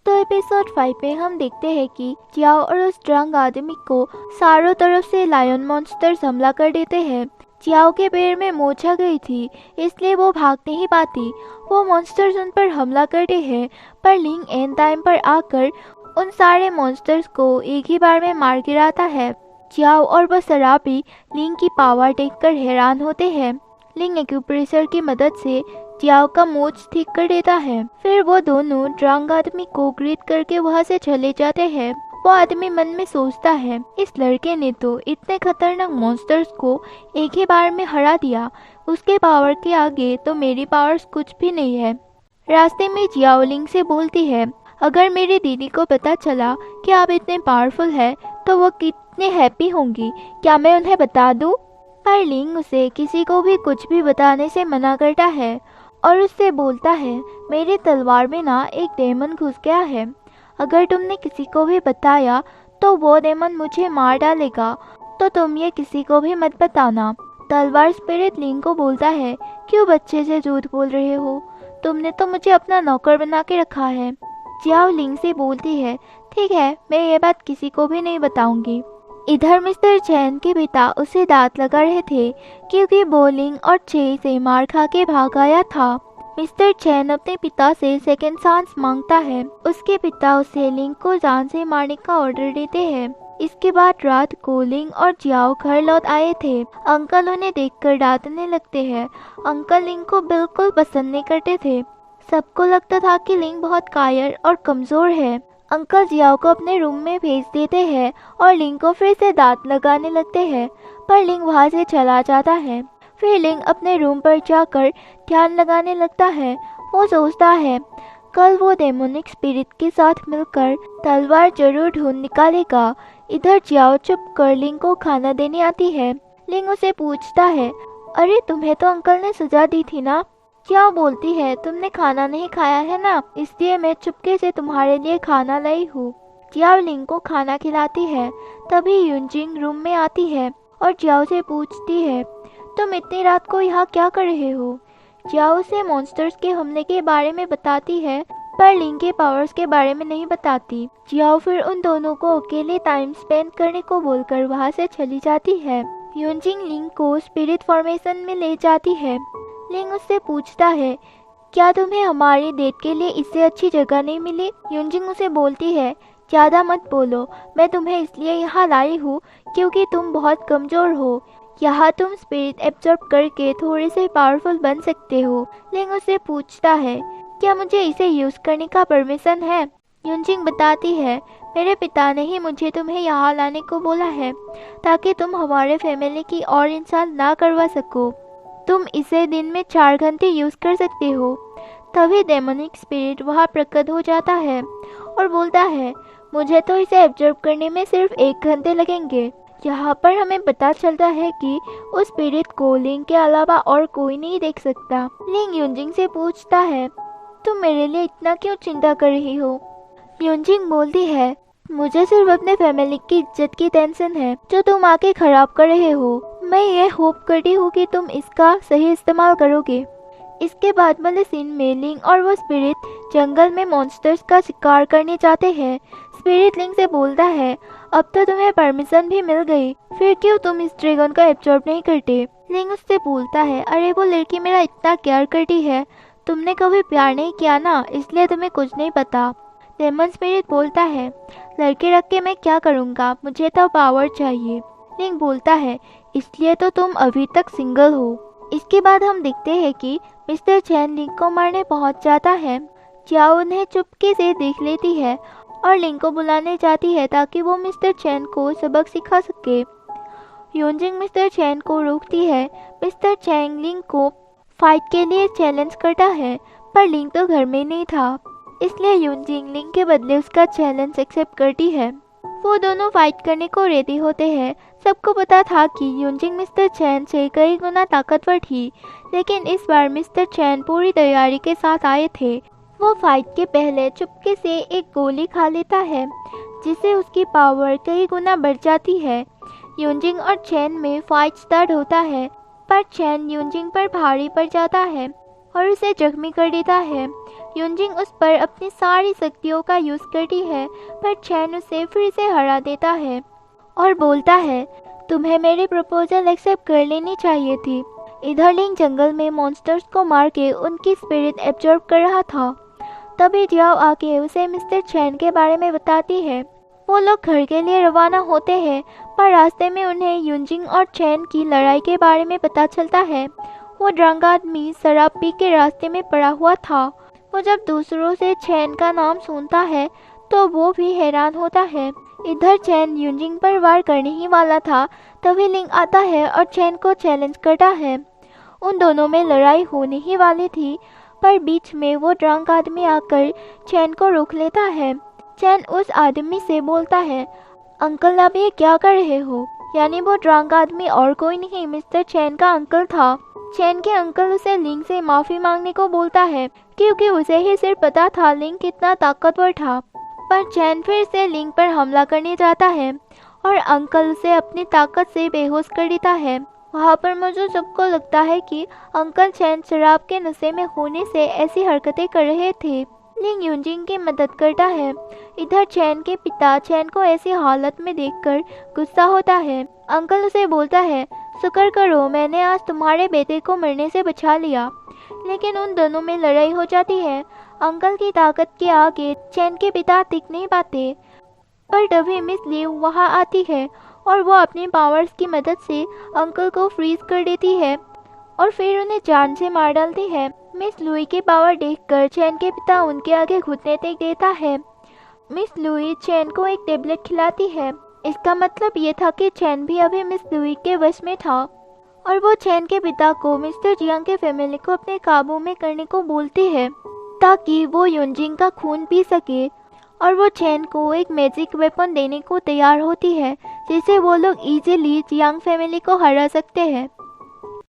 तो एपिसोड 5 में हम देखते हैं कि जियाओ और उस ड्रंक आदमी को चारों तरफ से लायन मॉन्स्टर्स हमला कर देते हैं। जियाओ के पैर में मोच आ गई थी, इसलिए वो भाग नहीं पाती। वो मॉन्स्टर्स उन पर हमला करते हैं, पर लिंग एन टाइम पर आकर उन सारे मॉन्स्टर्स को एक ही बार में मार गिराता है। जियाओ और वो शराबी लिंग की पावर देखकर हैरान होते हैं। लिंग एक्यूप्रेशर की मदद से जियाओ का मोच ठीक कर देता है। फिर वो दोनों ड्रंक आदमी को ग्रीट करके वहाँ से चले जाते हैं। वो आदमी मन में सोचता है, इस लड़के ने तो इतने खतरनाक मॉन्स्टर्स को एक ही बार में हरा दिया। उसके पावर के आगे तो मेरी पावर्स कुछ भी नहीं है। रास्ते में जियाओ लिंग से बोलती है, अगर मेरी दीदी को पता चला कि आप इतने पावरफुल हैं तो वो कितने हैप्पी होंगी। क्या मैं उन्हें बता दूं? पर लिंग उसे किसी को भी कुछ भी बताने से मना करता है और उससे बोलता है, मेरी तलवार में ना एक डेमन घुस गया है। अगर तुमने किसी को भी बताया तो वो डेमन मुझे मार डालेगा, तो तुम ये किसी को भी मत बताना। तलवार स्पिरिट लिंग को बोलता है, क्यों बच्चे से झूठ बोल रहे हो? तुमने तो मुझे अपना नौकर बना के रखा है। जियाओ लिंग से बोलती है, ठीक है, मैं ये बात किसी को भी नहीं बताऊंगी। इधर मिस्टर चैन के पिता उसे दांत लगा रहे थे क्योंकि बोलिंग और चे से मार खा के भाग आया था। मिस्टर चैन अपने पिता से सेकंड चांस मांगता है। उसके पिता उसे लिंग को जान से मारने का ऑर्डर देते हैं। इसके बाद रात को लिंग और जियाओ घर लौट आए थे। अंकल उन्हें देखकर डांटने लगते हैं। अंकल लिंग को बिल्कुल पसंद नहीं करते थे। सबको लगता था कि लिंग बहुत कायर और कमजोर है। अंकल जियाओ को अपने रूम में भेज देते हैं और लिंग को फिर से दांत लगाने लगते हैं, पर लिंग वहाँ से चला जाता है। फिर लिंग अपने रूम पर जाकर ध्यान लगाने लगता है। वो सोचता है, कल वो डेमोनिक स्पिरिट के साथ मिलकर तलवार जरूर ढूंढ निकालेगा। इधर जियाओ चुप कर लिंग को खाना देने आती है। लिंग उसे पूछता है, अरे तुम्हें तो अंकल ने सजा दी थी ना? जियाओ बोलती है, तुमने खाना नहीं खाया है ना, इसलिए मैं चुपके से तुम्हारे लिए खाना लाई हूँ। जियाओ लिंग को खाना खिलाती है। तभी यूनजिंग रूम में आती है और जियाओ से पूछती है, तुम इतनी रात को यहाँ क्या कर रहे हो? जियाओ से मॉन्स्टर्स के हमले के बारे में बताती है, पर लिंग के पावर्स के बारे में नहीं बताती। जियाओ फिर उन दोनों को अकेले टाइम स्पेंड करने को बोलकर वहाँ से चली जाती है। यूनजिंग लिंग को स्पिरिट फॉर्मेशन में ले जाती है। लिंग उससे पूछता है, क्या तुम्हें हमारी डेट के लिए इससे अच्छी जगह नहीं मिली? यूनजिंग उसे बोलती है, ज़्यादा मत बोलो, मैं तुम्हें इसलिए यहाँ लाई हूँ क्योंकि तुम बहुत कमज़ोर हो। यहाँ तुम स्पिरिट एब्जॉर्ब करके थोड़े से पावरफुल बन सकते हो। लिंग उससे पूछता है, क्या मुझे इसे यूज़ करने का परमिशन है? यूनजिंग बताती है, मेरे पिता ने ही मुझे तुम्हें यहाँ लाने को बोला है ताकि तुम हमारे फैमिली की और इंसान ना करवा सको। तुम इसे दिन में 4 घंटे यूज़ कर सकते हो। तभी डेमोनिक स्पिरिट वहाँ प्रकट हो जाता है और बोलता है, मुझे तो इसे एब्जॉर्ब करने में सिर्फ 1 घंटे लगेंगे। यहाँ पर हमें पता चलता है कि उस स्पिरिट को लिंग के अलावा और कोई नहीं देख सकता। लिंग यूनजिंग से पूछता है, तुम मेरे लिए इतना क्यों चिंता कर रही हो? यूनजिंग बोलती है, मुझे सिर्फ अपने फैमिली की इज्जत की टेंशन है जो तुम आके खराब कर रहे हो। मैं ये होप करती हूँ कि तुम इसका सही इस्तेमाल करोगे। इसके बाद वाले सीन में लिंग और वो स्पिरिट जंगल में मॉन्स्टर्स का शिकार करने जाते हैं। स्पिरिट लिंग से बोलता है, अब तो तुम्हें परमिशन भी मिल गई, फिर क्यों तुम इस ड्रैगन को एब्जॉर्ब नहीं करते? लिंग उससे बोलता है, अरे वो लड़की मेरा इतना केयर करती है, तुमने कभी प्यार नहीं किया ना, इसलिए तुम्हें कुछ नहीं पता। डेमन स्पिरिट बोलता है, लड़के रख के मैं क्या करूँगा, मुझे तो पावर चाहिए। लिंग बोलता है, इसलिए तो तुम अभी तक सिंगल हो। इसके बाद हम देखते हैं कि मिस्टर चैन लिंग को मारने पहुंच जाता है। जियाओ उन्हें चुपके से देख लेती है और लिंग को बुलाने जाती है ताकि वो मिस्टर चैन को सबक सिखा सके। यूनजिंग मिस्टर चैन को रोकती है। मिस्टर चैन लिंग को फाइट के लिए चैलेंज करता है, पर लिंग तो घर में नहीं था, इसलिए यूनजिंग लिंग के बदले उसका चैलेंज एक्सेप्ट करती है। वो दोनों फाइट करने को रेडी होते हैं। सबको पता था कि यूनजिंग मिस्टर चैन से कई गुना ताकतवर थी, लेकिन इस बार मिस्टर चैन पूरी तैयारी के साथ आए थे। वो फाइट के पहले चुपके से एक गोली खा लेता है, जिससे उसकी पावर कई गुना बढ़ जाती है। यूनजिंग और चैन में फाइट स्टार्ट होता है, पर चैन यूनजिंग पर भारी पड़ जाता है। और उसे जख्मी कर देता है। युनजिंग उस पर अपनी सारी शक्तियों का यूज़ करती है, पर चैन उसे फिर से हरा देता है और बोलता है, तुम्हें मेरी प्रपोजल एक्सेप्ट कर लेनी चाहिए थी। इधर लिंग जंगल में मॉन्स्टर्स को मार के उनकी स्पिरिट एब्जॉर्ब कर रहा था। तभी जियाओ आके उसे मिस्टर चैन के बारे में बताती है। वो लोग घर के लिए रवाना होते हैं, पर रास्ते में उन्हें युनजिंग और चैन की लड़ाई के बारे में पता चलता है। वो ड्रंक आदमी शराब पी के रास्ते में पड़ा हुआ था। वो जब दूसरों से चैन का नाम सुनता है तो वो भी हैरान होता है। इधर चैन युनजिंग पर वार करने ही वाला था, तभी लिंग आता है और चैन को चैलेंज करता है। उन दोनों में लड़ाई होने ही वाली थी, पर बीच में वो ड्रंक आदमी आकर चैन को रोक लेता है। चैन उस आदमी से बोलता है, अंकल आप ये क्या कर रहे हो? यानी वो ड्रंक आदमी और कोई नहीं मिस्टर चैन का अंकल था। चैन के अंकल उसे लिंग से माफ़ी मांगने को बोलता है, क्योंकि उसे ही सिर्फ पता था लिंग कितना ताकतवर था। पर चैन फिर से लिंग पर हमला करने जाता है और अंकल उसे अपनी ताकत से बेहोश कर देता है। वहाँ पर मौजूद सबको लगता है कि अंकल चैन शराब के नशे में होने से ऐसी हरकतें कर रहे थे। लिंग युनजिंग की मदद करता है। इधर चैन के पिता चैन को ऐसी हालत में देखकर गुस्सा होता है। अंकल उसे बोलता है, शुक्र करो मैंने आज तुम्हारे बेटे को मरने से बचा लिया। लेकिन उन दोनों में लड़ाई हो जाती है। अंकल की ताकत के आगे चैन के पिता टिक नहीं पाते। पर तभी मिस लिव वहाँ आती है और वो अपनी पावर्स की मदद से अंकल को फ्रीज कर देती है और फिर उन्हें जान से मार डालती है। मिस लुई की पावर देखकर चैन के पिता उनके आगे घुटने टेक देता है। मिस लुई चैन को एक टेबलेट खिलाती है। इसका मतलब ये था कि चैन भी अभी मिस लुई के वश में था और वो चैन के पिता को मिस्टर जियांग के फैमिली को अपने काबू में करने को बोलती है ताकि वो युनजिंग का खून पी सके। और वो चैन को एक मैजिक वेपन देने को तैयार होती है जिससे वो लोग इजीली जियांग फैमिली को हरा सकते हैं।